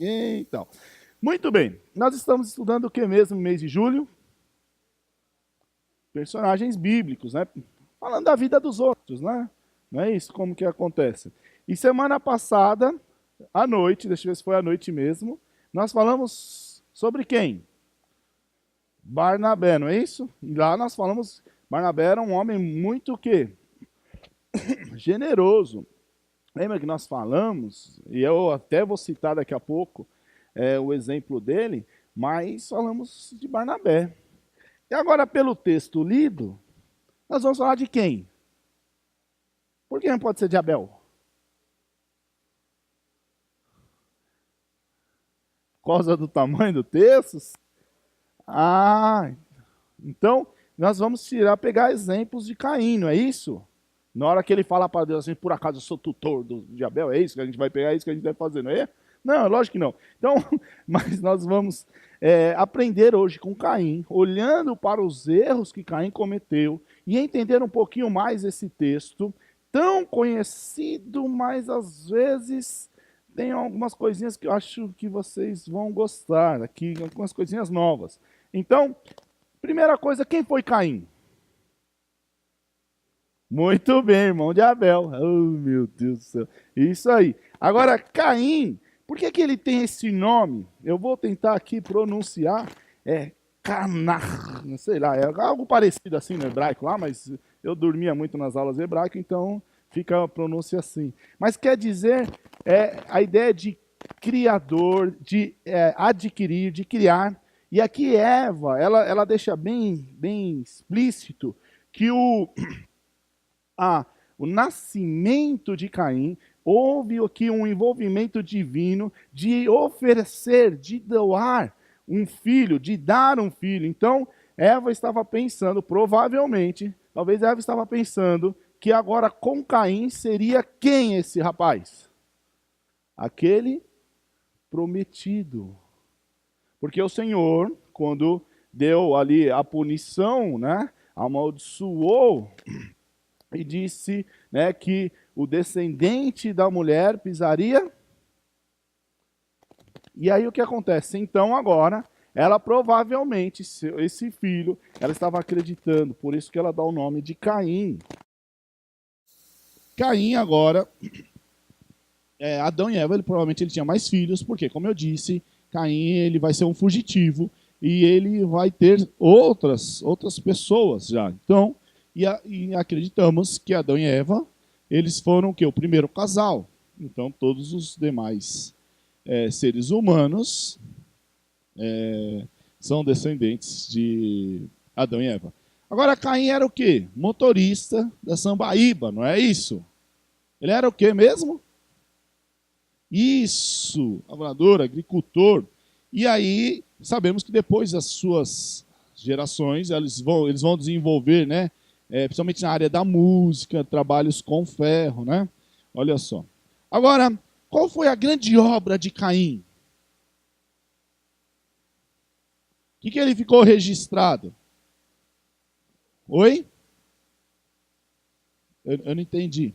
Então, muito bem. Nós estamos estudando o que mesmo no mês de julho? Personagens bíblicos, né? Falando da vida dos outros, né? Não é isso? Como que acontece? E semana passada, à noite, deixa eu ver se foi à noite mesmo, nós falamos sobre quem? Barnabé, não é isso? E lá nós falamos, Barnabé era um homem muito o quê? Generoso. Lembra que nós falamos, e eu até vou citar daqui a pouco o exemplo dele, mas falamos de Barnabé. E agora, pelo texto lido, nós vamos falar de quem? Por que não pode ser de Abel? Por causa do tamanho do texto? Ah, então nós vamos pegar exemplos de Caim, não é isso? Na hora que ele fala para Deus assim, por acaso eu sou tutor de Abel, é isso que a gente vai pegar, é isso que a gente vai fazer, não é? Não, lógico que não. Então, mas nós vamos aprender hoje com Caim, olhando para os erros que Caim cometeu e entender um pouquinho mais esse texto, tão conhecido, mas às vezes tem algumas coisinhas que eu acho que vocês vão gostar aqui, algumas coisinhas novas. Então, primeira coisa, quem foi Caim? Muito bem, irmão de Abel. Oh, meu Deus do céu. Isso aí. Agora, Caim, por que que ele tem esse nome? Eu vou tentar aqui pronunciar. É Canar, sei lá, é algo parecido assim no hebraico lá, mas eu dormia muito nas aulas hebraicas, então fica a pronúncia assim. Mas quer dizer, a ideia de criador, de adquirir, de criar. E aqui Eva, ela deixa bem explícito que o nascimento de Caim, houve aqui um envolvimento divino de oferecer, de doar um filho, de dar um filho. Então, Eva estava pensando, provavelmente, talvez Eva estava pensando, que agora com Caim seria quem esse rapaz? Aquele prometido. Porque o Senhor, quando deu ali a punição, né, amaldiçoou e disse, né, que o descendente da mulher pisaria. E aí o que acontece? Então agora, ela provavelmente, esse filho, ela estava acreditando, por isso que ela dá o nome de Caim. Caim agora, Adão e Eva, provavelmente ele tinha mais filhos, porque como eu disse, Caim ele vai ser um fugitivo e ele vai ter outras pessoas já. Então, e acreditamos que Adão e Eva, eles foram o quê? O primeiro casal. Então, todos os demais seres humanos são descendentes de Adão e Eva. Agora, Caim era o quê? Motorista da Sambaíba, não é isso? Ele era o quê mesmo? Isso, lavrador, agricultor. E aí, sabemos que depois das suas gerações, eles vão desenvolver, né? Principalmente na área da música, trabalhos com ferro, né? Olha só. Agora, qual foi a grande obra de Caim? O que ele ficou registrado? Oi? Eu não entendi.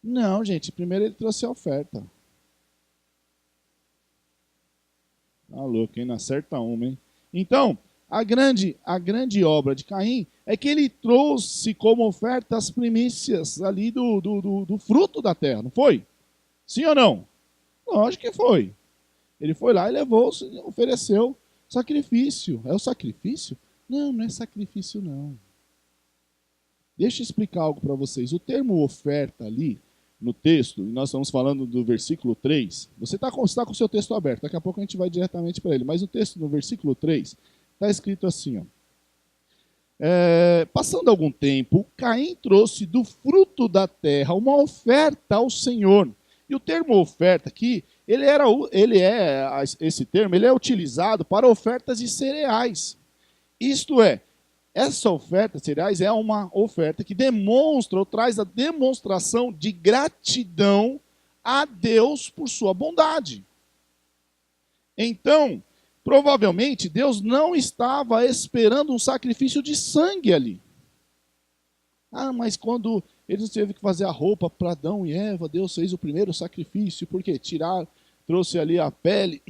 Não, gente, primeiro ele trouxe a oferta. Tá louco, hein? Não acerta uma, hein? Então, a grande obra de Caim é que ele trouxe como oferta as primícias ali do fruto da terra, não foi? Sim ou não? Lógico que foi. Ele foi lá e levou, ofereceu sacrifício. É o sacrifício? Não, não é sacrifício não. Deixa eu explicar algo para vocês. O termo oferta ali, no texto, e nós estamos falando do versículo 3, você está com o seu texto aberto, daqui a pouco a gente vai diretamente para ele, mas o texto no versículo 3 está escrito assim, ó. Passando algum tempo, Caim trouxe do fruto da terra uma oferta ao Senhor. E o termo oferta aqui, esse termo ele é utilizado para ofertas de cereais. Isto é, essa oferta de cereais é uma oferta que demonstra ou traz a demonstração de gratidão a Deus por sua bondade. Então, provavelmente, Deus não estava esperando um sacrifício de sangue ali. Ah, mas quando eles tiveram que fazer a roupa para Adão e Eva, Deus fez o primeiro sacrifício, porque tirar trouxe ali a pele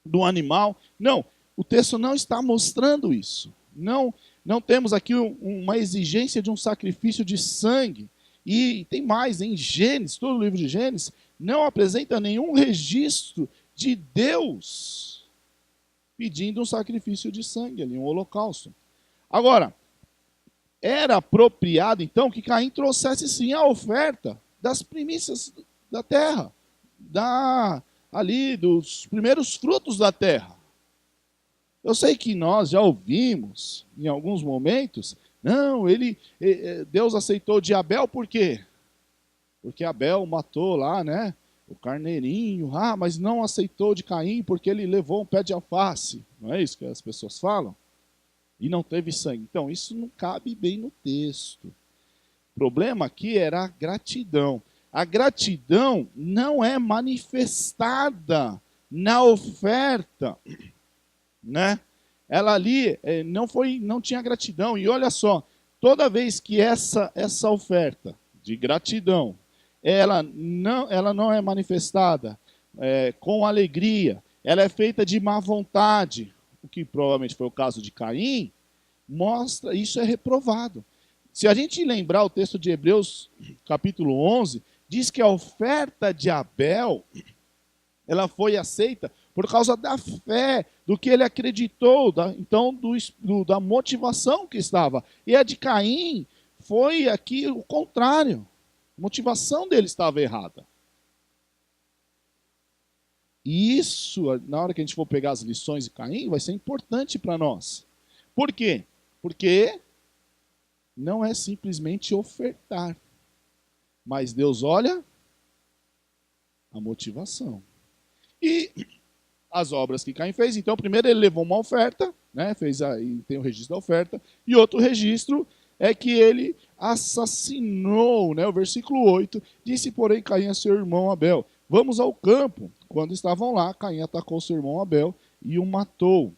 do animal. Não, o texto não está mostrando isso. Não temos aqui uma exigência de um sacrifício de sangue. E tem mais, em Gênesis, todo o livro de Gênesis, não apresenta nenhum registro de Deus pedindo um sacrifício de sangue ali, um holocausto. Agora, era apropriado então que Caim trouxesse sim a oferta das primícias da terra, ali dos primeiros frutos da terra. Eu sei que nós já ouvimos em alguns momentos, não, Deus aceitou de Abel por quê? Porque Abel matou lá, né, o carneirinho, mas não aceitou de Caim porque ele levou um pé de alface. Não é isso que as pessoas falam? E não teve sangue. Então, isso não cabe bem no texto. O problema aqui era a gratidão. A gratidão não é manifestada na oferta, né? Ela ali não tinha gratidão. E olha só, toda vez que essa oferta de gratidão, ela não é manifestada com alegria, ela é feita de má vontade, o que provavelmente foi o caso de Caim, mostra, isso é reprovado. Se a gente lembrar o texto de Hebreus, capítulo 11, diz que a oferta de Abel, ela foi aceita por causa da fé, do que ele acreditou, da motivação que estava. E a de Caim foi aqui o contrário. A motivação dele estava errada. E isso, na hora que a gente for pegar as lições de Caim, vai ser importante para nós. Por quê? Porque não é simplesmente ofertar, mas Deus olha a motivação. E as obras que Caim fez, então, primeiro ele levou uma oferta, né, tem o registro da oferta, e outro registro é que ele assassinou, né, o versículo 8, disse, porém, Caim a seu irmão Abel, vamos ao campo. Quando estavam lá, Caim atacou seu irmão Abel e o matou.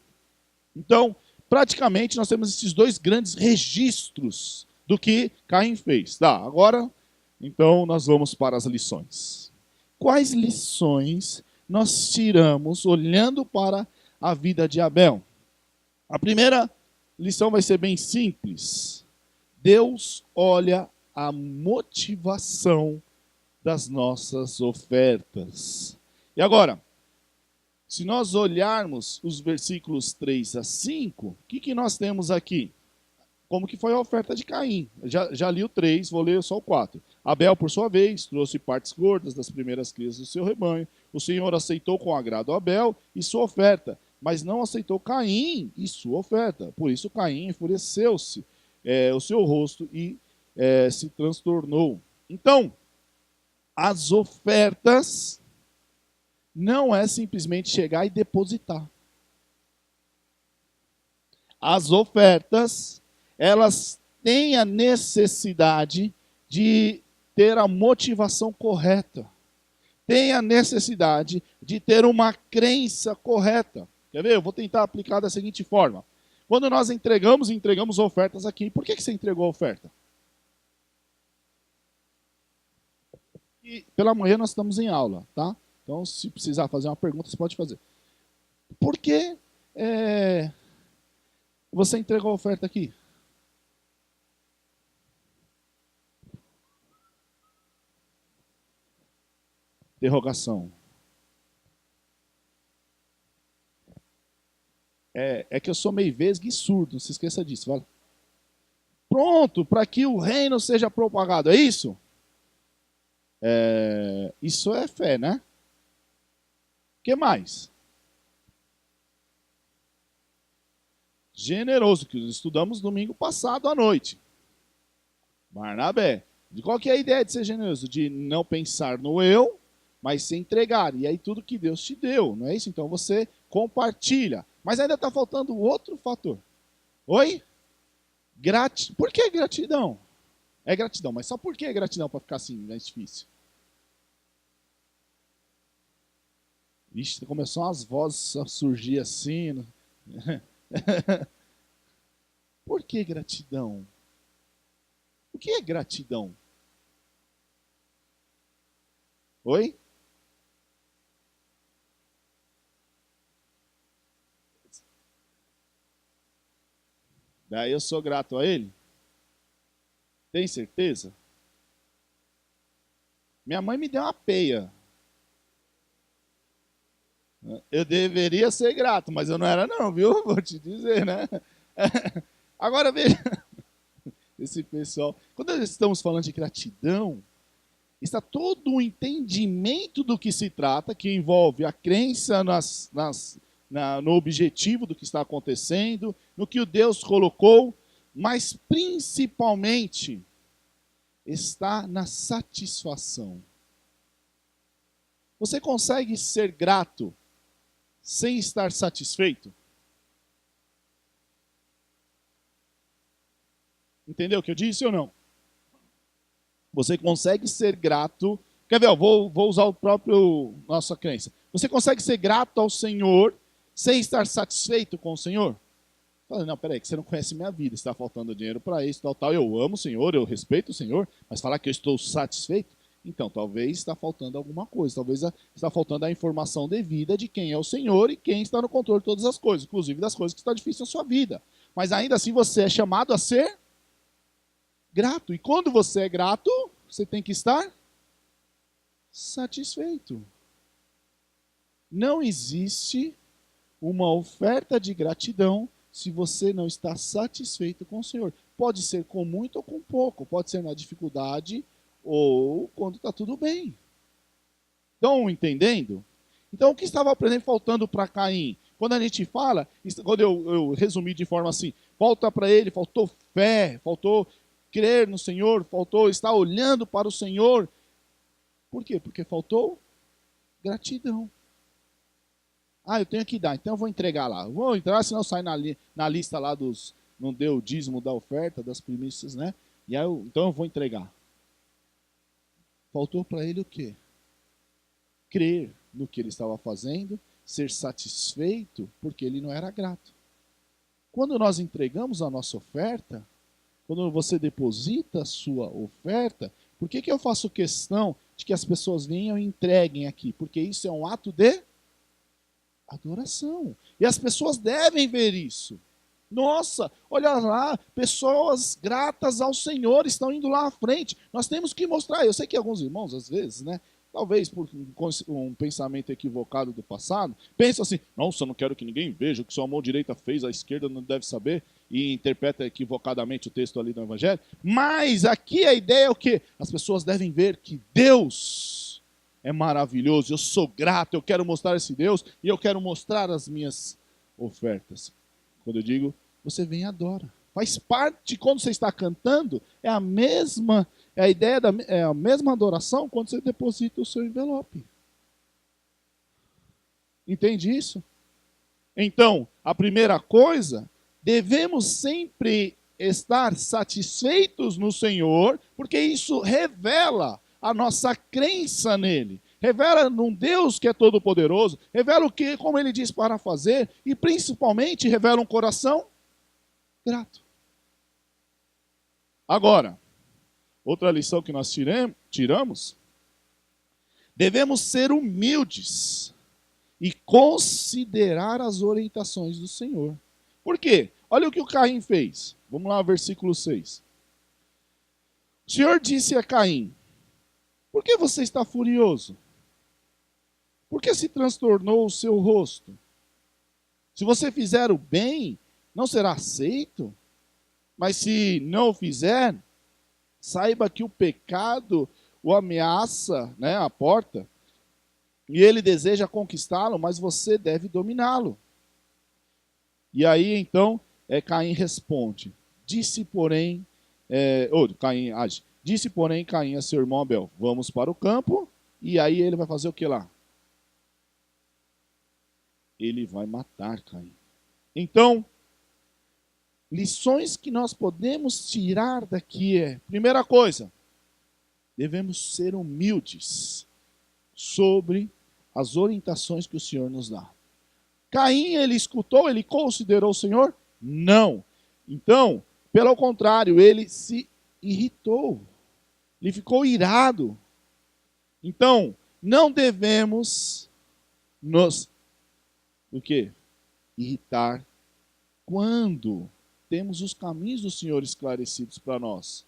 Então, praticamente, nós temos esses dois grandes registros do que Caim fez. Agora, então, nós vamos para as lições. Quais lições nós tiramos olhando para a vida de Abel? A primeira lição vai ser bem simples. Deus olha a motivação das nossas ofertas. E agora, se nós olharmos os versículos 3 a 5, o que nós temos aqui? Como que foi a oferta de Caim? Já li o 3, vou ler só o 4. Abel, por sua vez, trouxe partes gordas das primeiras crias do seu rebanho. O Senhor aceitou com agrado Abel e sua oferta, mas não aceitou Caim e sua oferta. Por isso Caim enfureceu-se o seu rosto e se transtornou. Então, as ofertas não é simplesmente chegar e depositar. As ofertas, elas têm a necessidade de ter a motivação correta. Tem a necessidade de ter uma crença correta. Quer ver? Eu vou tentar aplicar da seguinte forma. Quando nós entregamos ofertas aqui, por que você entregou a oferta? E pela manhã nós estamos em aula, tá? Então, se precisar fazer uma pergunta, você pode fazer. Por que você entregou a oferta aqui? Interrogação. É que eu sou meio vesgo e surdo, não se esqueça disso. Vale? Pronto, para que o reino seja propagado, é isso? Isso é fé, né? O que mais? Generoso, que estudamos domingo passado à noite. Barnabé. De qual que é a ideia de ser generoso? De não pensar no eu, mas se entregar. E aí tudo que Deus te deu, não é isso? Então você compartilha. Mas ainda está faltando outro fator. Oi? Por que gratidão? É gratidão, mas só por que gratidão para ficar assim, mais difícil? Vixe, começou as vozes a surgir assim. Por que gratidão? O que é gratidão? Oi? Daí eu sou grato a ele? Tem certeza? Minha mãe me deu uma peia. Eu deveria ser grato, mas eu não era não, viu? Vou te dizer, né? Agora veja, esse pessoal, quando nós estamos falando de gratidão, está todo o entendimento do que se trata, que envolve a crença no objetivo do que está acontecendo, no que o Deus colocou, mas principalmente está na satisfação. Você consegue ser grato sem estar satisfeito? Entendeu o que eu disse ou não? Você consegue ser grato. Quer ver? Eu vou usar o próprio nossa crença. Você consegue ser grato ao Senhor sem estar satisfeito com o Senhor? Fala, não, peraí, que você não conhece minha vida, está faltando dinheiro para isso, tal. Eu amo o Senhor, eu respeito o Senhor, mas falar que eu estou satisfeito? Então, talvez está faltando alguma coisa, talvez está faltando a informação devida de quem é o Senhor e quem está no controle de todas as coisas, inclusive das coisas que estão difíceis na sua vida. Mas ainda assim você é chamado a ser grato. E quando você é grato, você tem que estar satisfeito. Não existe uma oferta de gratidão se você não está satisfeito com o Senhor. Pode ser com muito ou com pouco, pode ser na dificuldade ou quando está tudo bem. Estão entendendo? Então, o que estava aprendendo faltando para Caim? Quando a gente fala, quando eu resumi de forma assim, falta para ele, faltou fé, faltou crer no Senhor, faltou estar olhando para o Senhor. Por quê? Porque faltou gratidão. Ah, eu tenho que dar, então eu vou entregar lá. Vou entrar, senão sai na lista lá dos... Não deu o dízimo da oferta, das primícias, né? E aí então eu vou entregar. Faltou para ele o quê? Crer no que ele estava fazendo, ser satisfeito, porque ele não era grato. Quando nós entregamos a nossa oferta, quando você deposita a sua oferta, por que eu faço questão de que as pessoas venham e entreguem aqui? Porque isso é um ato de adoração. E as pessoas devem ver isso. Nossa, olha lá, pessoas gratas ao Senhor estão indo lá à frente. Nós temos que mostrar. Eu sei que alguns irmãos, às vezes, né, talvez por um pensamento equivocado do passado, pensam assim, nossa, eu não quero que ninguém veja o que sua mão direita fez, a esquerda não deve saber, e interpreta equivocadamente o texto ali do Evangelho. Mas aqui a ideia é o quê? As pessoas devem ver que Deus é maravilhoso, eu sou grato, eu quero mostrar esse Deus, e eu quero mostrar as minhas ofertas. Quando eu digo, você vem e adora. Faz parte, quando você está cantando, é a mesma, é a mesma adoração quando você deposita o seu envelope. Entende isso? Então, a primeira coisa, devemos sempre estar satisfeitos no Senhor, porque isso revela a nossa crença nele. Revela num Deus que é todo-poderoso, revela o que, como ele diz para fazer, e principalmente revela um coração grato. Agora, outra lição que nós tiramos, devemos ser humildes e considerar as orientações do Senhor. Por quê? Olha o que o Caim fez. Vamos lá, versículo 6. O Senhor disse a Caim, por que você está furioso? Por que se transtornou o seu rosto? Se você fizer o bem, não será aceito? Mas se não o fizer, saiba que o pecado o ameaça, né, a porta, e ele deseja conquistá-lo, mas você deve dominá-lo. E aí, então, Caim responde. Disse, porém, Caim age. Disse, porém, Caim a seu irmão Abel, vamos para o campo, e aí ele vai fazer o que lá? Ele vai matar Caim. Então, lições que nós podemos tirar daqui primeira coisa, devemos ser humildes sobre as orientações que o Senhor nos dá. Caim, ele escutou, ele considerou o Senhor? Não. Então, pelo contrário, ele se irritou. Ele ficou irado. Então, não devemos nos irritar quando temos os caminhos do Senhor esclarecidos para nós.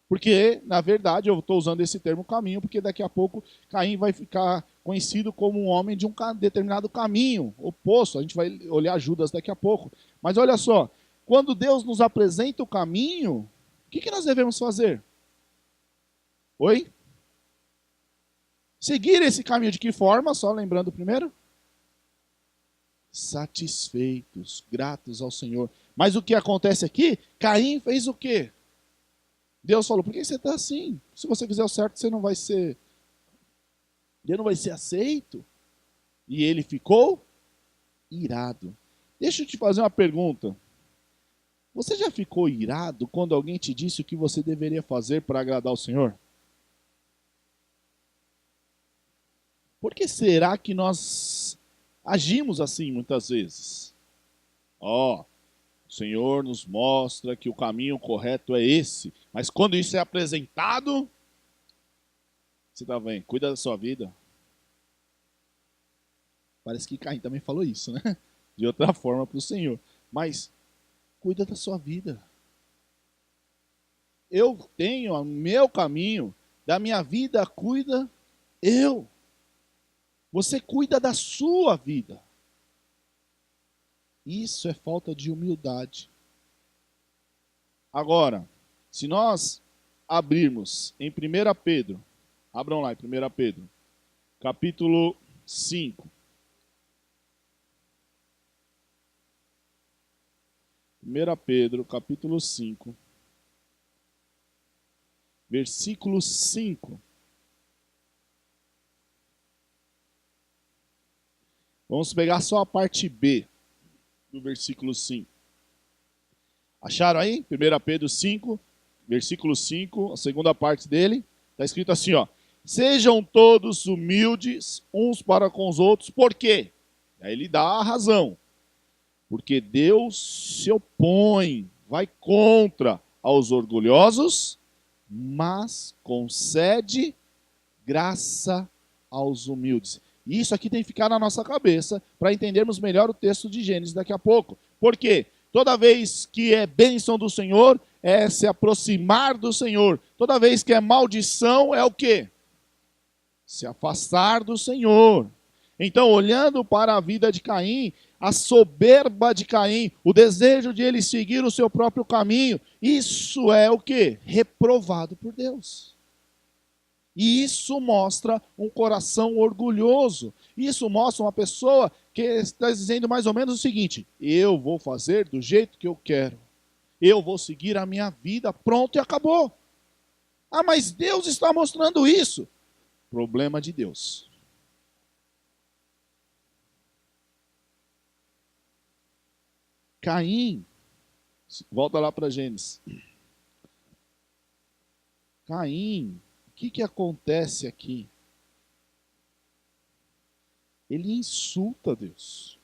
Porque, na verdade, eu estou usando esse termo caminho, porque daqui a pouco Caim vai ficar conhecido como um homem de um determinado caminho, oposto. A gente vai olhar Judas daqui a pouco. Mas olha só, quando Deus nos apresenta o caminho, o que nós devemos fazer? Oi? Seguir esse caminho de que forma? Só lembrando primeiro. Satisfeitos, gratos ao Senhor. Mas o que acontece aqui? Caim fez o quê? Deus falou, por que você está assim? Se você fizer o certo, você não vai ser aceito. E ele ficou irado. Deixa eu te fazer uma pergunta. Você já ficou irado quando alguém te disse o que você deveria fazer para agradar o Senhor? Por que será que nós agimos assim muitas vezes? O Senhor nos mostra que o caminho correto é esse. Mas quando isso é apresentado, você está vendo, cuida da sua vida. Parece que Caim também falou isso, né? De outra forma para o Senhor. Mas cuida da sua vida. Eu tenho o meu caminho, da minha vida cuida eu. Você cuida da sua vida. Isso é falta de humildade. Agora, se nós abrirmos em 1 Pedro, abram lá em 1 Pedro, capítulo 5. 1 Pedro, capítulo 5, versículo 5. Vamos pegar só a parte B do versículo 5. Acharam aí? 1 Pedro 5, versículo 5, a segunda parte dele. Está escrito assim, ó. Sejam todos humildes uns para com os outros. Por quê? Aí ele dá a razão. Porque Deus se opõe, vai contra aos orgulhosos, mas concede graça aos humildes. E isso aqui tem que ficar na nossa cabeça para entendermos melhor o texto de Gênesis daqui a pouco. Por quê? Toda vez que é bênção do Senhor, é se aproximar do Senhor. Toda vez que é maldição, é o quê? Se afastar do Senhor. Então, olhando para a vida de Caim, a soberba de Caim, o desejo de ele seguir o seu próprio caminho, isso é o quê? Reprovado por Deus. E isso mostra um coração orgulhoso. Isso mostra uma pessoa que está dizendo mais ou menos o seguinte: eu vou fazer do jeito que eu quero. Eu vou seguir a minha vida, pronto e acabou. Ah, mas Deus está mostrando isso. Problema de Deus. Caim, volta lá para Gênesis. Caim, o que acontece aqui? Ele insulta Deus.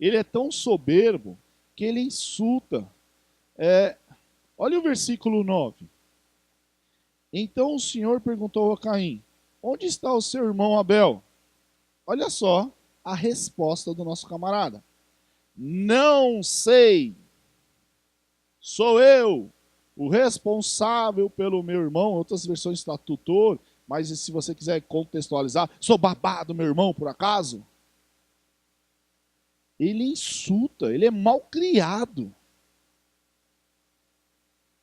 Ele é tão soberbo que ele insulta. Olha o versículo 9. Então o Senhor perguntou a Caim: onde está o seu irmão Abel? Olha só a resposta do nosso camarada. Não sei. Sou eu o responsável pelo meu irmão. Outras versões está tutor, mas se você quiser contextualizar, sou babá do meu irmão, por acaso? Ele insulta, ele é mal criado.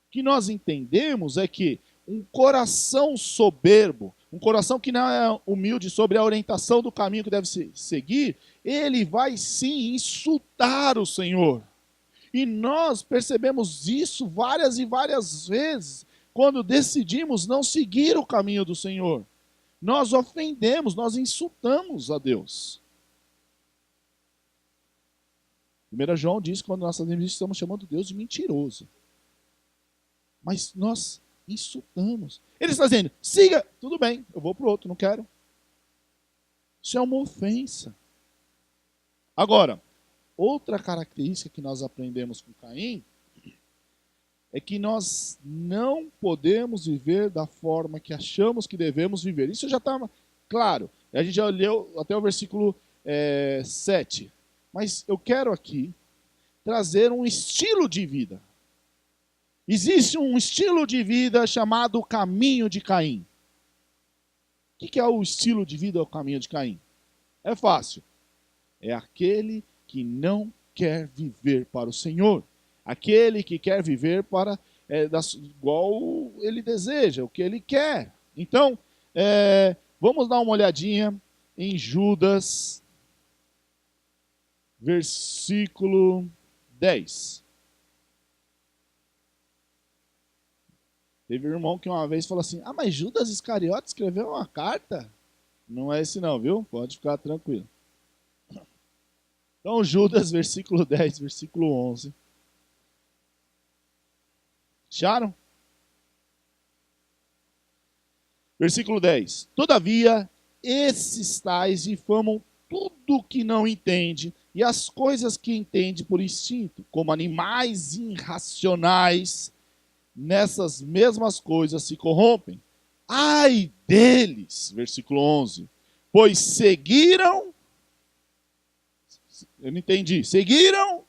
O que nós entendemos é que um coração soberbo, um coração que não é humilde sobre a orientação do caminho que deve seguir, ele vai sim insultar o Senhor. E nós percebemos isso várias e várias vezes, quando decidimos não seguir o caminho do Senhor. Nós ofendemos, nós insultamos a Deus. 1 João diz que quando nós fazemos isso, estamos chamando Deus de mentiroso. Mas nós insultamos. Ele está dizendo, siga, tudo bem, eu vou para o outro, não quero. Isso é uma ofensa. Agora, outra característica que nós aprendemos com Caim é que nós não podemos viver da forma que achamos que devemos viver. Isso já está claro. A gente já leu até o versículo 7. Mas eu quero aqui trazer um estilo de vida. Existe um estilo de vida chamado caminho de Caim. O que é o estilo de vida, o caminho de Caim? É fácil. É aquele que não quer viver para o Senhor. Aquele que quer viver para igual ele deseja, o que ele quer. Então, vamos dar uma olhadinha em Judas, versículo 10. Teve um irmão que uma vez falou assim, mas Judas Iscariote escreveu uma carta? Não é esse não, viu? Pode ficar tranquilo. Então, Judas, versículo 10, versículo 11. Acharam? Versículo 10. Todavia, esses tais difamam tudo que não entende e as coisas que entende por instinto, como animais irracionais, nessas mesmas coisas se corrompem. Ai deles, versículo 11, pois seguiram, eu não entendi, seguiram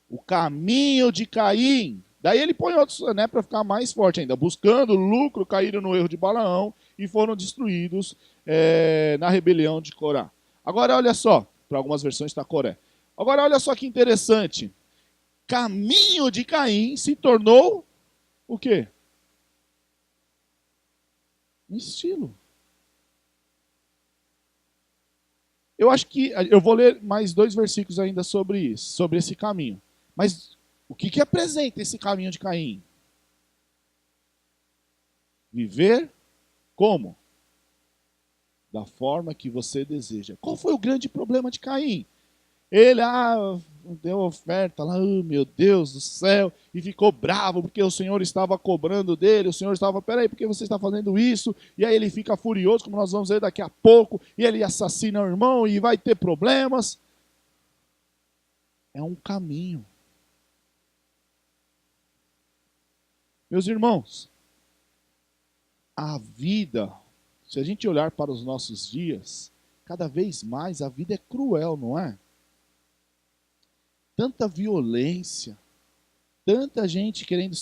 o caminho de Caim. Daí ele põe outros, né, para ficar mais forte ainda. Buscando lucro, caíram no erro de Balaão e foram destruídos na rebelião de Corá. Agora olha só, para algumas versões está Coré. Agora olha só que interessante. Caminho de Caim se tornou o quê? Um estilo. Eu acho que eu vou ler mais 2 versículos ainda sobre isso, sobre esse caminho. Mas o que apresenta esse caminho de Caim? Viver como? Da forma que você deseja. Qual foi o grande problema de Caim? Ele deu oferta lá, meu Deus do céu, e ficou bravo porque o Senhor estava cobrando dele, o Senhor estava, peraí, por que você está fazendo isso? E aí ele fica furioso, como nós vamos ver daqui a pouco, e ele assassina o irmão e vai ter problemas. É um caminho. Meus irmãos, a vida, se a gente olhar para os nossos dias, cada vez mais a vida é cruel, não é? Tanta violência, tanta gente querendo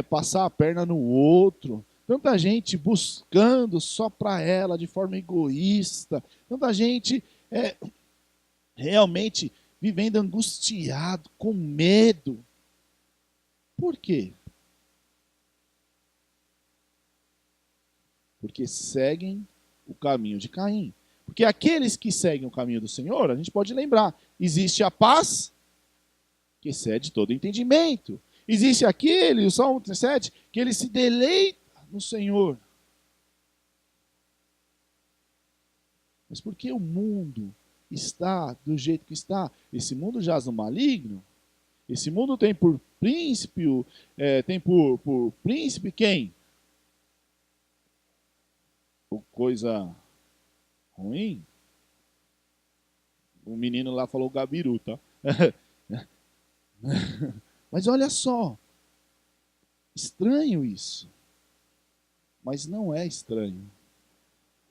passar a perna no outro, tanta gente buscando só para ela de forma egoísta, tanta gente realmente vivendo angustiado, com medo. Por quê? Porque seguem o caminho de Caim. Porque aqueles que seguem o caminho do Senhor, a gente pode lembrar, existe a paz que excede todo entendimento. Existe aquele, o Salmo 37, que ele se deleita no Senhor. Mas por que o mundo está do jeito que está? Esse mundo jaz no maligno. Esse mundo tem por príncipe, por príncipe quem? Coisa ruim? O menino lá falou Gabiru, tá? Mas olha só, estranho isso. Mas não é estranho.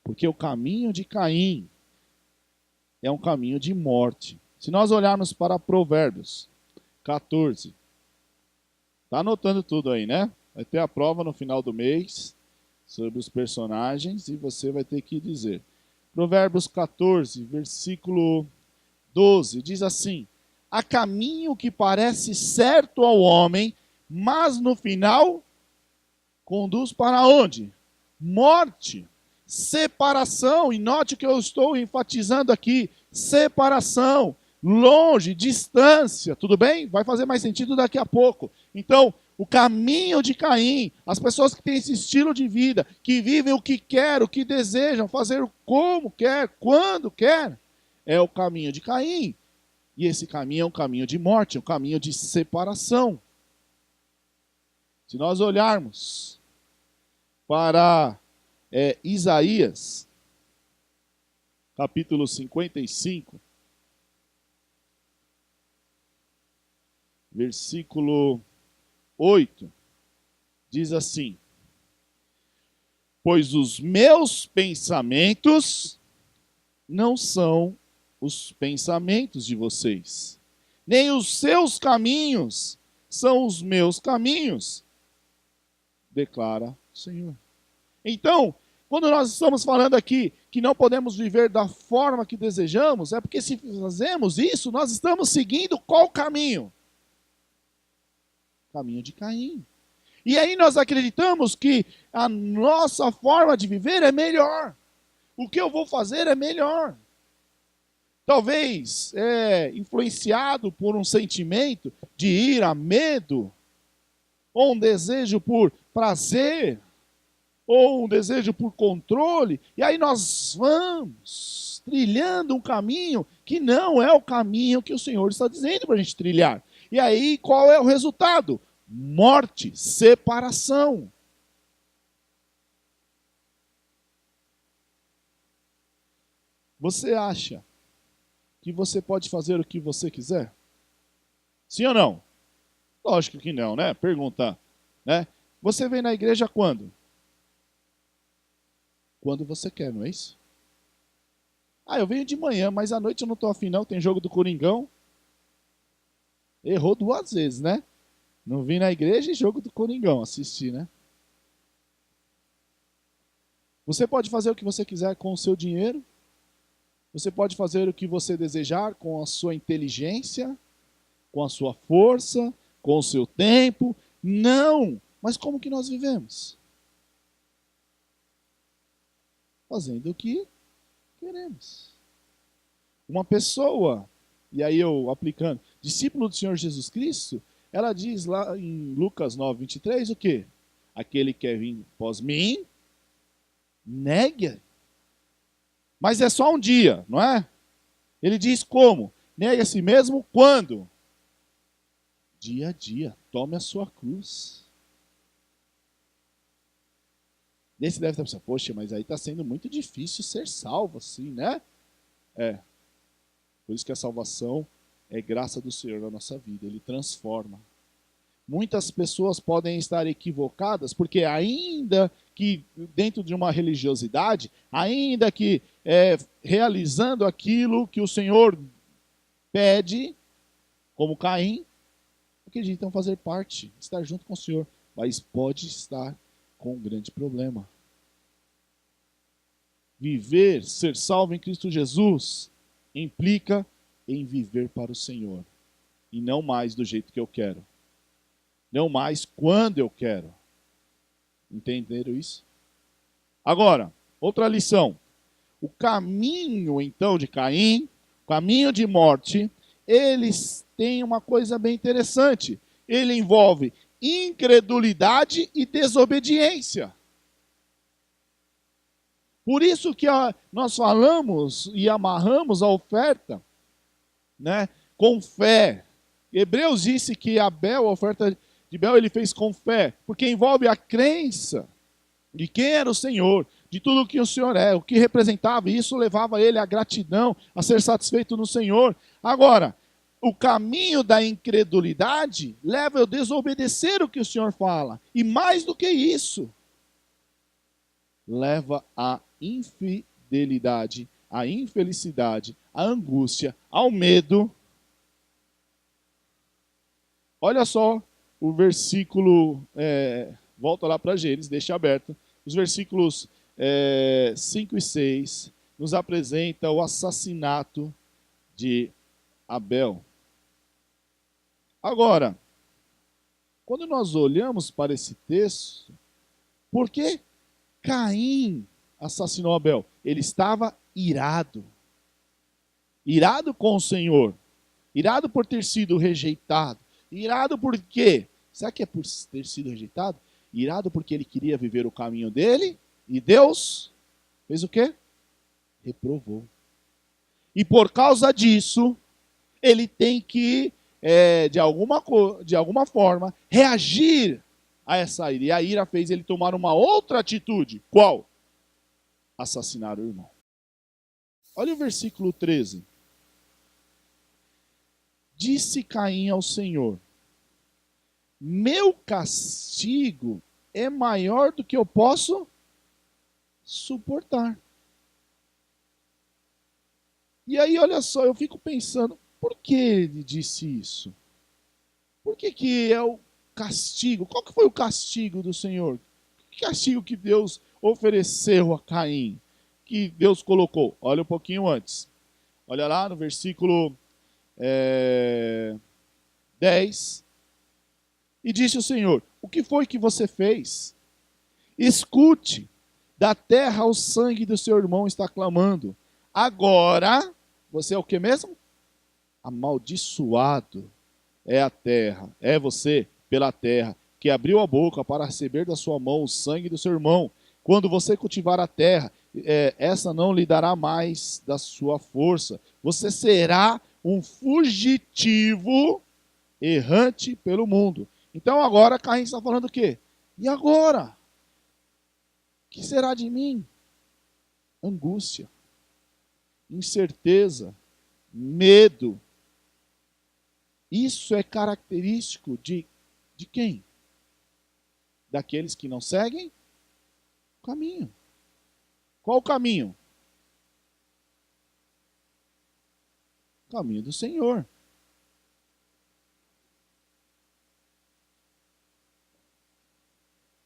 Porque o caminho de Caim é um caminho de morte. Se nós olharmos para Provérbios 14, está anotando tudo aí, né? Vai ter a prova no final do mês sobre os personagens e você vai ter que dizer. Provérbios 14, versículo 12, diz assim: há caminho que parece certo ao homem, mas no final conduz para onde? Morte, separação, e note que eu estou enfatizando aqui, separação, longe, distância, tudo bem? Vai fazer mais sentido daqui a pouco. Então, o caminho de Caim, as pessoas que têm esse estilo de vida, que vivem o que quer, o que desejam, fazer como quer, quando quer, é o caminho de Caim. E esse caminho é um caminho de morte, um caminho de separação. Se nós olharmos para Isaías, capítulo 55, versículo 8, diz assim: pois os meus pensamentos não são os pensamentos de vocês, nem os seus caminhos são os meus caminhos, declara o Senhor. Então, quando nós estamos falando aqui que não podemos viver da forma que desejamos, é porque se fazemos isso, nós estamos seguindo qual caminho? O caminho de Caim. E aí nós acreditamos que a nossa forma de viver é melhor. O que eu vou fazer é melhor. Talvez influenciado por um sentimento de ira, medo, ou um desejo por prazer, ou um desejo por controle, e aí nós vamos trilhando um caminho que não é o caminho que o Senhor está dizendo para a gente trilhar. E aí qual é o resultado? Morte, separação. Você acha que você pode fazer o que você quiser? Sim ou não? Lógico que não, né? Pergunta, né? Você vem na igreja quando? Quando você quer, não é isso? Ah, eu venho de manhã, mas à noite eu não estou afim não, tem jogo do Coringão. Errou 2 vezes, né? Não vim na igreja e jogo do Coringão assistir, né? Você pode fazer o que você quiser com o seu dinheiro. Você pode fazer o que você desejar com a sua inteligência, com a sua força, com o seu tempo. Não! Mas como que nós vivemos? Fazendo o que queremos. Uma pessoa, e aí eu aplicando, discípulo do Senhor Jesus Cristo, ela diz lá em Lucas 9, 23, o quê? Aquele que quer vir após mim, negue. Mas é só um dia, não é? Ele diz como? Negue a si mesmo quando? Dia a dia. Tome a sua cruz. Nesse deve estar pensando, poxa, mas aí está sendo muito difícil ser salvo assim, né? É. Por isso que a salvação é graça do Senhor na nossa vida. Ele transforma. Muitas pessoas podem estar equivocadas, porque ainda que dentro de uma religiosidade, ainda que realizando aquilo que o Senhor pede, como Caim, acreditam fazer parte, estar junto com o Senhor, mas pode estar com um grande problema. Viver, ser salvo em Cristo Jesus, implica em viver para o Senhor, e não mais do jeito que eu quero. Não mais quando eu quero. Entenderam isso? Agora, outra lição. O caminho, então, de Caim, o caminho de morte, eles têm uma coisa bem interessante. Ele envolve incredulidade e desobediência. Por isso que nós falamos e amarramos a oferta, né, com fé. Hebreus disse que Abel, a oferta de Abel, ele fez com fé, porque envolve a crença de quem era o Senhor, de tudo que o Senhor é, o que representava, e isso levava ele à gratidão, a ser satisfeito no Senhor. Agora, o caminho da incredulidade leva a desobedecer o que o Senhor fala, e mais do que isso, leva à infidelidade, à infelicidade, à angústia, ao medo. Olha só o versículo, volta lá para Gênesis, deixa aberto. Os versículos 5 e 6 nos apresenta o assassinato de Abel. Agora, quando nós olhamos para esse texto, por que Caim assassinou Abel? Ele estava irado. Irado com o Senhor. Irado por ter sido rejeitado. Irado por quê? Será que é por ter sido rejeitado? Irado porque ele queria viver o caminho dele e Deus fez o quê? Reprovou. E por causa disso, ele tem que, de alguma forma, reagir a essa ira. E a ira fez ele tomar uma outra atitude. Qual? Assassinar o irmão. Olha o versículo 13. Disse Caim ao Senhor: meu castigo é maior do que eu posso suportar. E aí, olha só, eu fico pensando, Por que ele disse isso? Por que é o castigo? Qual que foi o castigo do Senhor? Que castigo que Deus ofereceu a Caim? Que Deus colocou? Olha um pouquinho antes. Olha lá no versículo 10. E disse o Senhor: o que foi que você fez? Escute, da terra o sangue do seu irmão está clamando. Agora, você é o que mesmo? Amaldiçoado é a terra, é você pela terra, que abriu a boca para receber da sua mão o sangue do seu irmão. Quando você cultivar a terra, essa não lhe dará mais da sua força. Você será um fugitivo errante pelo mundo. Então agora Caim está falando o quê? E agora? O que será de mim? Angústia, incerteza, medo. Isso é característico de quem? Daqueles que não seguem o caminho. Qual o caminho? O caminho do Senhor.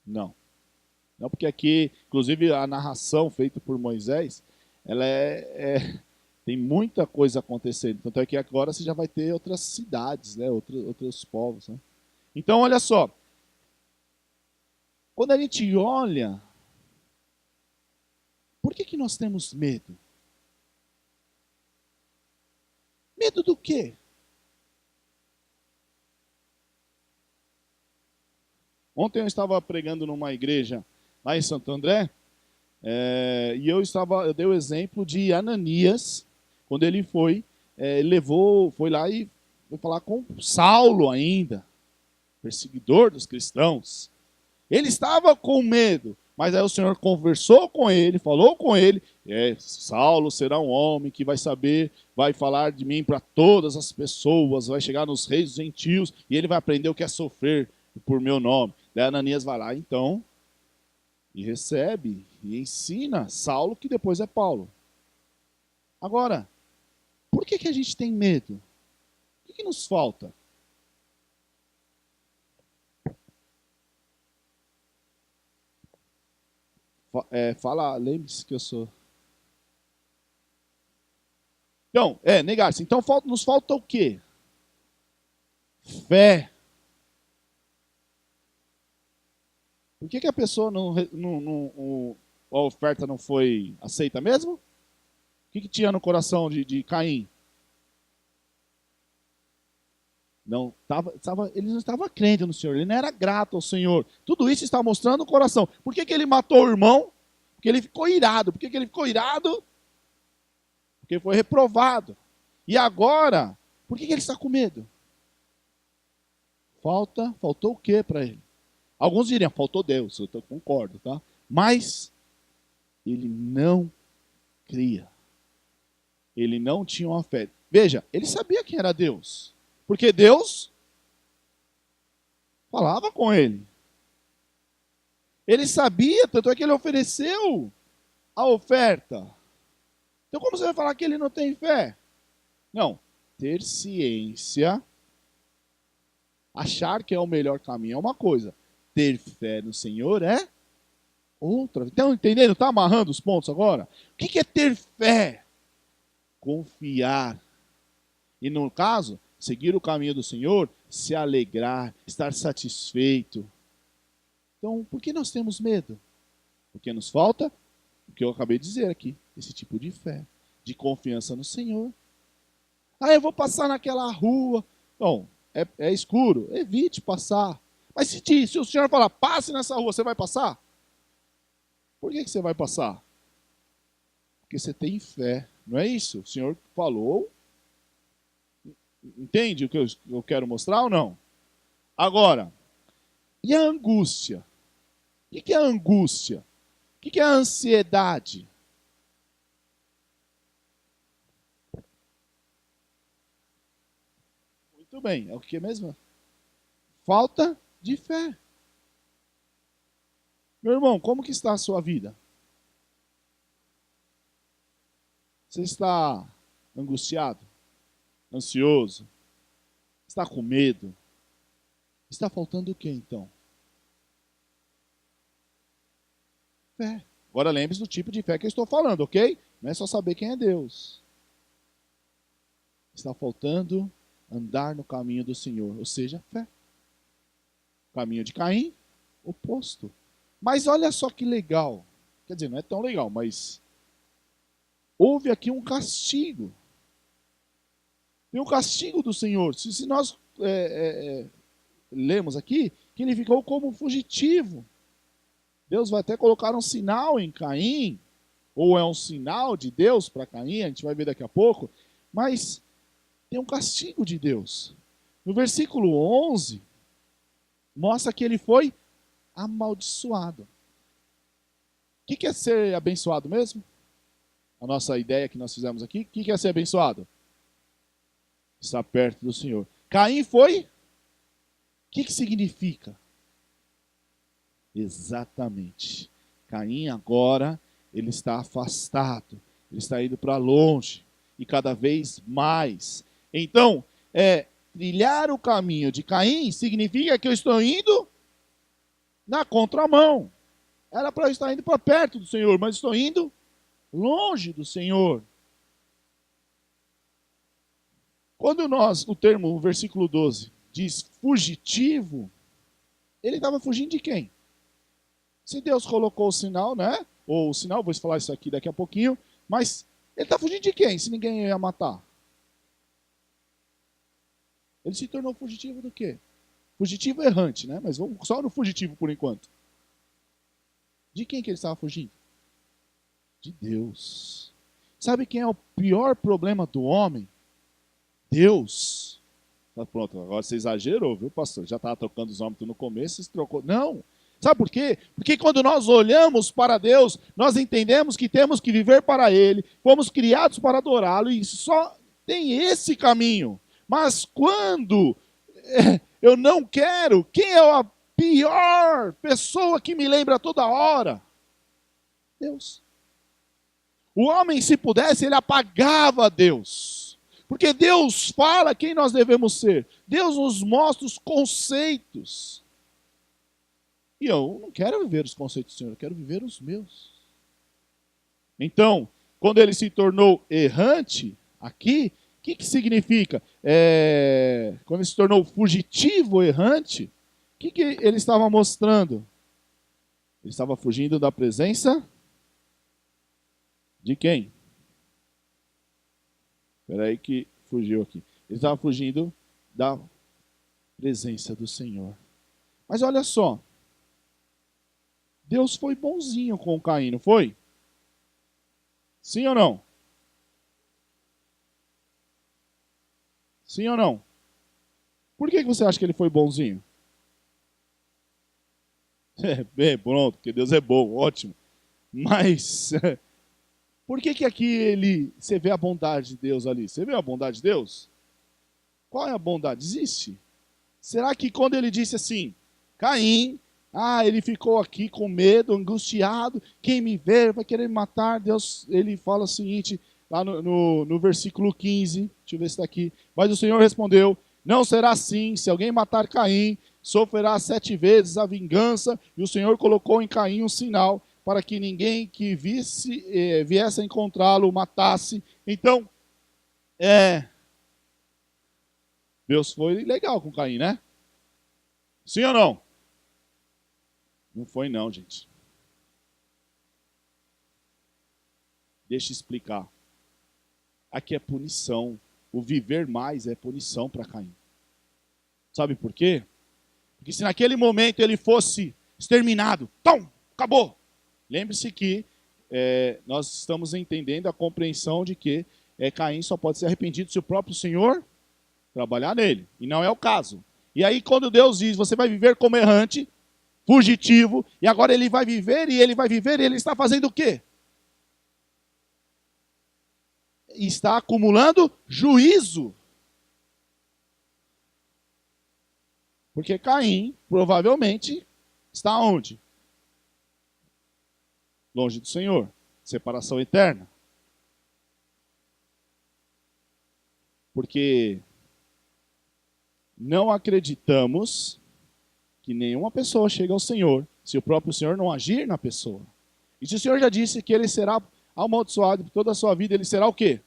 Não. Não, porque aqui, inclusive, a narração feita por Moisés, ela tem muita coisa acontecendo. Tanto é que agora você já vai ter outras cidades, né? Outros povos. Né? Então, olha só. Quando a gente olha, por que nós temos medo? Medo do quê? Ontem eu estava pregando numa igreja lá em Santo André, e eu dei o exemplo de Ananias, quando ele foi lá e foi falar com Saulo ainda, perseguidor dos cristãos. Ele estava com medo, mas aí o Senhor conversou com ele, falou com ele, Saulo será um homem que vai saber, vai falar de mim para todas as pessoas, vai chegar nos reis dos gentios, e ele vai aprender o que é sofrer por meu nome. Daí Ananias vai lá, então, e recebe, e ensina Saulo, que depois é Paulo. Agora, por que a gente tem medo? O que nos falta? Lembre-se que eu sou. Então, negar-se. Então nos falta o quê? Fé. Por que a pessoa a oferta não foi aceita mesmo? O que tinha no coração de Caim? Ele não estava crente no Senhor, ele não era grato ao Senhor. Tudo isso está mostrando o coração. Por que ele matou o irmão? Porque ele ficou irado. Por que ele ficou irado? Porque foi reprovado. E agora, por que ele está com medo? Faltou o que para ele? Alguns diriam, faltou Deus, eu concordo, tá? Mas ele não cria. Ele não tinha uma fé. Veja, ele sabia quem era Deus. Porque Deus falava com ele. Ele sabia, tanto é que ele ofereceu a oferta. Então como você vai falar que ele não tem fé? Não. Ter ciência, achar que é o melhor caminho é uma coisa. Ter fé no Senhor é outra. Então, entendendo? Está amarrando os pontos agora? O que é ter fé? Confiar. E no caso, seguir o caminho do Senhor, se alegrar, estar satisfeito. Então, por que nós temos medo? Porque nos falta o que eu acabei de dizer aqui, esse tipo de fé, de confiança no Senhor. Eu vou passar naquela rua. Bom, é escuro, evite passar. Mas se o Senhor falar, passe nessa rua, você vai passar? Por que você vai passar? Porque você tem fé, não é isso? O Senhor falou. Entende o que eu quero mostrar ou não? Agora, e a angústia? O que é a angústia? O que é a ansiedade? Muito bem, é o que mesmo? Falta de fé. Meu irmão, como que está a sua vida? Você está angustiado? ansioso, está com medo, está faltando o que então? Fé. Agora lembre-se do tipo de fé que eu estou falando, ok? Não é só saber quem é Deus. Está faltando andar no caminho do Senhor, ou seja, fé. O caminho de Caim, oposto. Mas olha só que legal. Quer dizer, não é tão legal, mas houve aqui um castigo. Tem um castigo do Senhor. Se nós lemos aqui, que ele ficou como fugitivo. Deus vai até colocar um sinal em Caim, ou é um sinal de Deus para Caim, a gente vai ver daqui a pouco, mas tem um castigo de Deus. No versículo 11, mostra que ele foi amaldiçoado. O que é ser abençoado mesmo? A nossa ideia que nós fizemos aqui, o que é ser abençoado? Estar perto do Senhor. Caim foi? O que significa? Exatamente. Caim agora, ele está afastado, ele está indo para longe, e cada vez mais. Então, trilhar o caminho de Caim significa que eu estou indo na contramão. Era para eu estar indo para perto do Senhor, mas estou indo longe do Senhor. Quando o versículo 12, diz fugitivo, ele estava fugindo de quem? Se Deus colocou o sinal, né? Ou o sinal, vou falar isso aqui daqui a pouquinho, mas ele está fugindo de quem, se ninguém ia matar? Ele se tornou fugitivo do quê? Fugitivo errante, né? Mas vamos só no fugitivo por enquanto. De quem que ele estava fugindo? De Deus. Sabe quem é o pior problema do homem? Deus. Tá pronto, agora você exagerou, viu, pastor? Já estava trocando os âmbitos no começo, você trocou. Não. Sabe por quê? Porque quando nós olhamos para Deus, nós entendemos que temos que viver para Ele, fomos criados para adorá-lo e só tem esse caminho. Mas quando eu não quero, quem é a pior pessoa que me lembra toda hora? Deus. O homem, se pudesse, ele apagava Deus. Porque Deus fala quem nós devemos ser. Deus nos mostra os conceitos. E eu não quero viver os conceitos do Senhor, eu quero viver os meus. Então, quando ele se tornou errante, aqui, o que significa? Quando ele se tornou fugitivo, errante, o que ele estava mostrando? Ele estava fugindo da presença de quem? Espera aí que fugiu aqui. Ele estava fugindo da presença do Senhor. Mas olha só. Deus foi bonzinho com Caim, não foi? Sim ou não? Sim ou não? Por que você acha que ele foi bonzinho? Bem, pronto, porque Deus é bom, ótimo. Mas, por que aqui você vê a bondade de Deus ali? Você vê a bondade de Deus? Qual é a bondade? Existe. Será que quando ele disse assim, Caim, ele ficou aqui com medo, angustiado, quem me vê vai querer me matar. Deus, ele fala o seguinte, lá no versículo 15, deixa eu ver se está aqui. Mas o Senhor respondeu, não será assim, se alguém matar Caim, sofrerá 7 vezes a vingança. E o Senhor colocou em Caim um sinal, para que ninguém que viesse a encontrá-lo matasse. Então, Deus foi legal com Caim, né? Sim ou não? Não foi não, gente. Deixa eu explicar. Aqui é punição. O viver mais é punição para Caim. Sabe por quê? Porque se naquele momento ele fosse exterminado, acabou. Lembre-se que nós estamos entendendo a compreensão de que Caim só pode ser arrependido se o próprio Senhor trabalhar nele. E não é o caso. E aí quando Deus diz, você vai viver como errante, fugitivo, e agora ele vai viver, e ele está fazendo o quê? Está acumulando juízo. Porque Caim, provavelmente, está onde? Longe do Senhor. Separação eterna. Porque não acreditamos que nenhuma pessoa chega ao Senhor se o próprio Senhor não agir na pessoa. E se o Senhor já disse que ele será amaldiçoado por toda a sua vida, ele será o quê?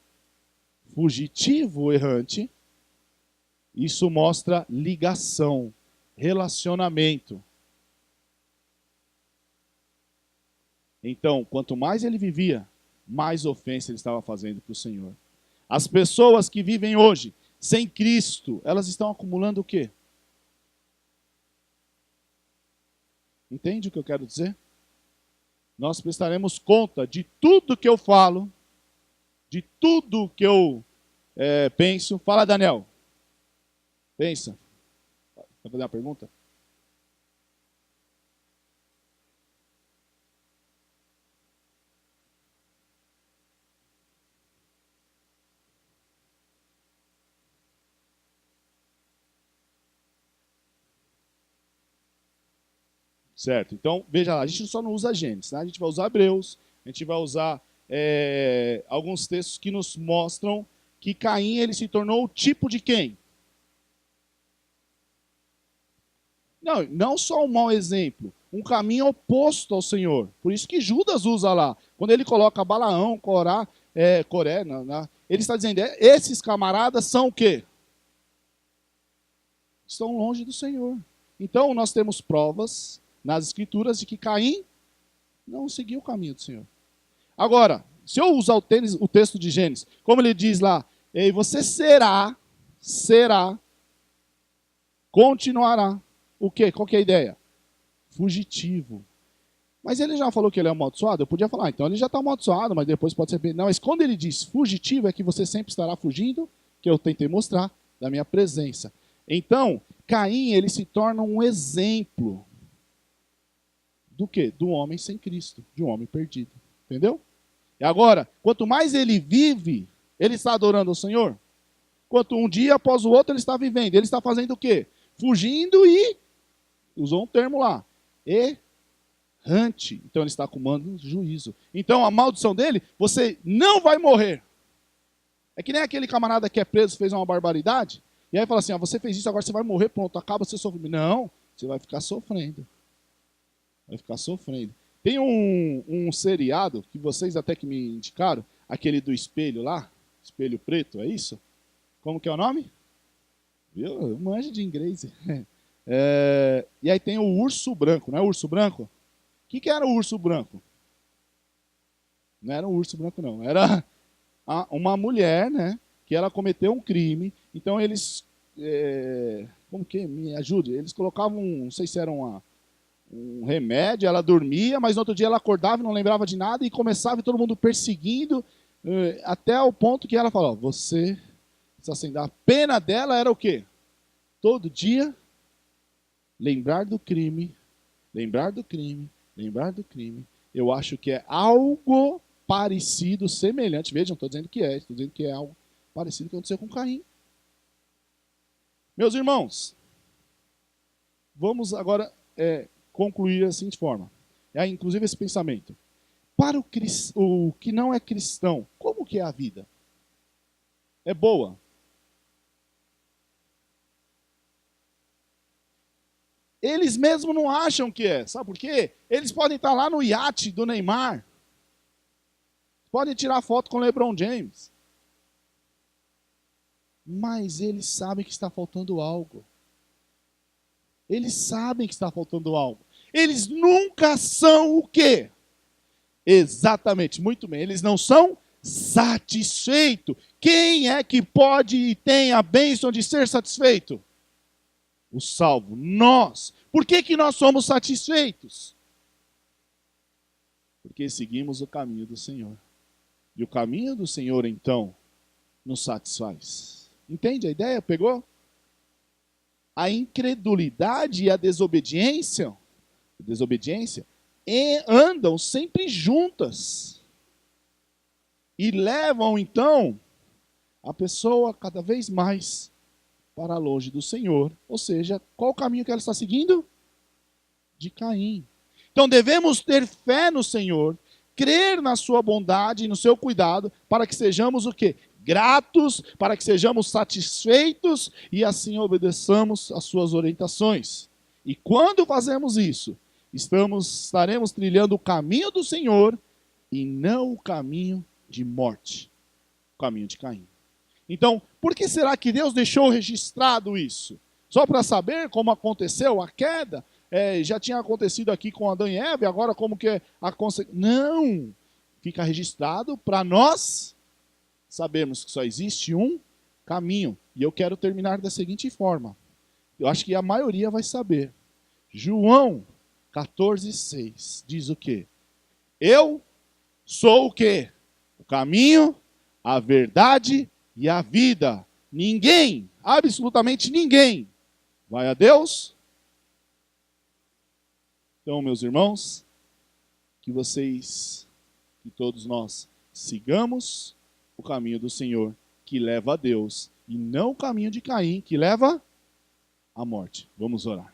Fugitivo, errante. Isso mostra ligação, relacionamento. Então, quanto mais ele vivia, mais ofensa ele estava fazendo para o Senhor. As pessoas que vivem hoje sem Cristo, elas estão acumulando o quê? Entende o que eu quero dizer? Nós prestaremos conta de tudo que eu falo, de tudo que eu penso. Fala, Daniel. Pensa. Vai fazer uma pergunta? Certo? Então, veja lá, a gente só não usa Gênesis, né? A gente vai usar Hebreus, a gente vai usar alguns textos que nos mostram que Caim ele se tornou o tipo de quem? Não só um mau exemplo, um caminho oposto ao Senhor. Por isso que Judas usa lá. Quando ele coloca Balaão, Coré, ele está dizendo, esses camaradas são o quê? Estão longe do Senhor. Então, nós temos provas nas Escrituras de que Caim não seguiu o caminho do Senhor. Agora, se eu usar o texto de Gênesis, como ele diz lá, e você será, continuará. O quê? Qual que é a ideia? Fugitivo. Mas ele já falou que ele é amaldiçoado? Eu podia falar, então ele já está amaldiçoado, mas depois pode ser... Não, mas quando ele diz fugitivo, é que você sempre estará fugindo, que eu tentei mostrar, da minha presença. Então, Caim, ele se torna um exemplo do quê? Do homem sem Cristo, de um homem perdido. Entendeu? E agora, quanto mais ele vive, ele está adorando ao Senhor. Quanto um dia após o outro ele está vivendo. Ele está fazendo o quê? Fugindo e, usou um termo lá, errante. Então ele está acumulando juízo. Então a maldição dele, você não vai morrer. É que nem aquele camarada que é preso, fez uma barbaridade, e aí fala assim, você fez isso, agora você vai morrer, pronto, acaba seu sofrimento. Não, você vai ficar sofrendo. Vai ficar sofrendo. Tem um seriado, que vocês até que me indicaram, aquele do espelho lá, espelho preto, é isso? Como que é o nome? Viu? Manjo de inglês. E aí tem o urso branco, não é o urso branco? O que era o urso branco? Não era um urso branco, não. Era uma mulher, né? Que ela cometeu um crime. Então eles... como que? Me ajude. Eles colocavam, não sei se era um remédio, ela dormia, mas no outro dia ela acordava e não lembrava de nada e começava todo mundo perseguindo, até o ponto que ela falou, você precisa acender. A pena dela era o quê? Todo dia lembrar do crime, lembrar do crime, lembrar do crime. Eu acho que é algo parecido, semelhante. Vejam, não estou dizendo que estou dizendo que é algo parecido com o que aconteceu com Caim. Meus irmãos, vamos agora concluir da seguinte forma. Inclusive esse pensamento. Para o que não é cristão, como que é a vida? É boa? Eles mesmos não acham que é. Sabe por quê? Eles podem estar lá no iate do Neymar. Podem tirar foto com o LeBron James. Mas eles sabem que está faltando algo. Eles sabem que está faltando algo. Eles nunca são o quê? Exatamente, muito bem. Eles não são satisfeitos. Quem é que pode e tem a bênção de ser satisfeito? O salvo, nós. Por que nós somos satisfeitos? Porque seguimos o caminho do Senhor. E o caminho do Senhor, então, nos satisfaz. Entende a ideia? Pegou? A incredulidade e a desobediência andam sempre juntas. E levam, então, a pessoa cada vez mais para longe do Senhor. Ou seja, qual o caminho que ela está seguindo? De Caim. Então devemos ter fé no Senhor, crer na sua bondade e no seu cuidado, para que sejamos o quê? gratos, para que sejamos satisfeitos e assim obedeçamos às suas orientações. E quando fazemos isso, estaremos trilhando o caminho do Senhor e não o caminho de morte, o caminho de Caim. Então, por que será que Deus deixou registrado isso? Só para saber como aconteceu a queda? Já tinha acontecido aqui com Adão e Eva, e agora como que é a consequência? Não! Fica registrado para nós sabermos que só existe um caminho. E eu quero terminar da seguinte forma. Eu acho que a maioria vai saber. João 14,6 diz o quê? Eu sou o quê? O caminho, a verdade e a vida. Ninguém, absolutamente ninguém, vai a Deus. Então, meus irmãos, que todos nós, sigamos o caminho do Senhor, que leva a Deus, e não o caminho de Caim, que leva à morte. Vamos orar.